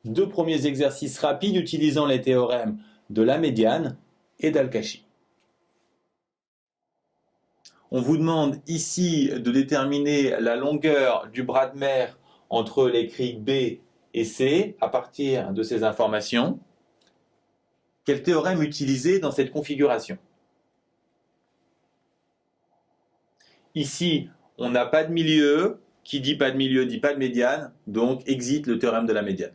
Deux premiers exercices rapides utilisant les théorèmes de la médiane et d'Al-Kashi. On vous demande ici de déterminer la longueur du bras de mer entre les criques B et C à partir de ces informations. Quel théorème utiliser dans cette configuration? Ici, on n'a pas de milieu. Qui dit pas de milieu dit pas de médiane, donc exit le théorème de la médiane.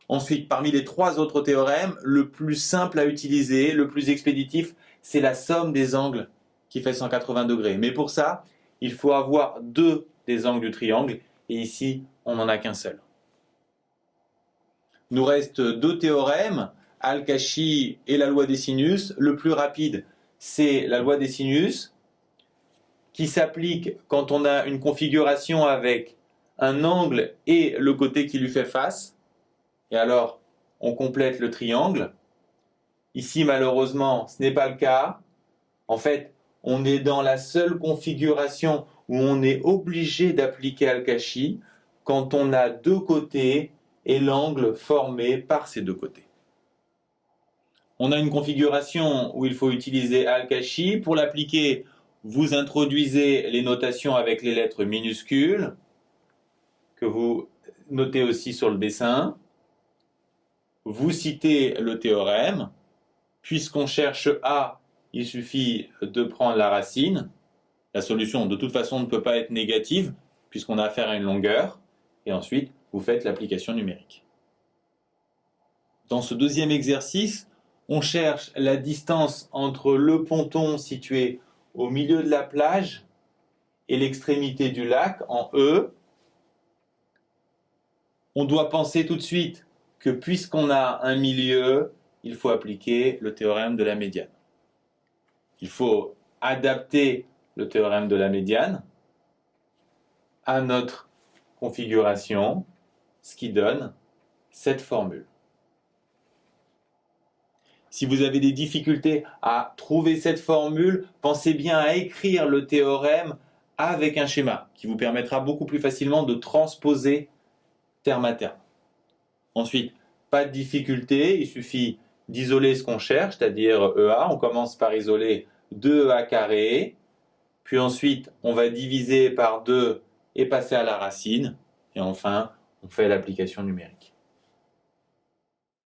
Ensuite, parmi les trois autres théorèmes, le plus simple à utiliser, le plus expéditif, c'est la somme des angles qui fait 180 degrés. Mais pour ça, il faut avoir deux des angles du triangle, et ici, on n'en a qu'un seul. Nous reste deux théorèmes, Al-Kashi et la loi des sinus. Le plus rapide, c'est la loi des sinus, qui s'applique quand on a une configuration avec un angle et le côté qui lui fait face. Et alors, on complète le triangle. Ici, malheureusement, ce n'est pas le cas. En fait, on est dans la seule configuration où on est obligé d'appliquer Al-Kashi quand on a deux côtés et l'angle formé par ces deux côtés. On a une configuration où il faut utiliser Al-Kashi. Pour l'appliquer, vous introduisez les notations avec les lettres minuscules que vous notez aussi sur le dessin. Vous citez le théorème. Puisqu'on cherche A, il suffit de prendre la racine. La solution, de toute façon, ne peut pas être négative, puisqu'on a affaire à une longueur. Et ensuite, vous faites l'application numérique. Dans ce deuxième exercice, on cherche la distance entre le ponton situé au milieu de la plage et l'extrémité du lac en E. On doit penser tout de suite que puisqu'on a un milieu, il faut appliquer le théorème de la médiane. Il faut adapter le théorème de la médiane à notre configuration, ce qui donne cette formule. Si vous avez des difficultés à trouver cette formule, pensez bien à écrire le théorème avec un schéma qui vous permettra beaucoup plus facilement de transposer terme à terme. Ensuite, pas de difficulté, il suffit d'isoler ce qu'on cherche, c'est-à-dire EA. On commence par isoler 2EA carré, puis ensuite on va diviser par 2 et passer à la racine, et enfin on fait l'application numérique.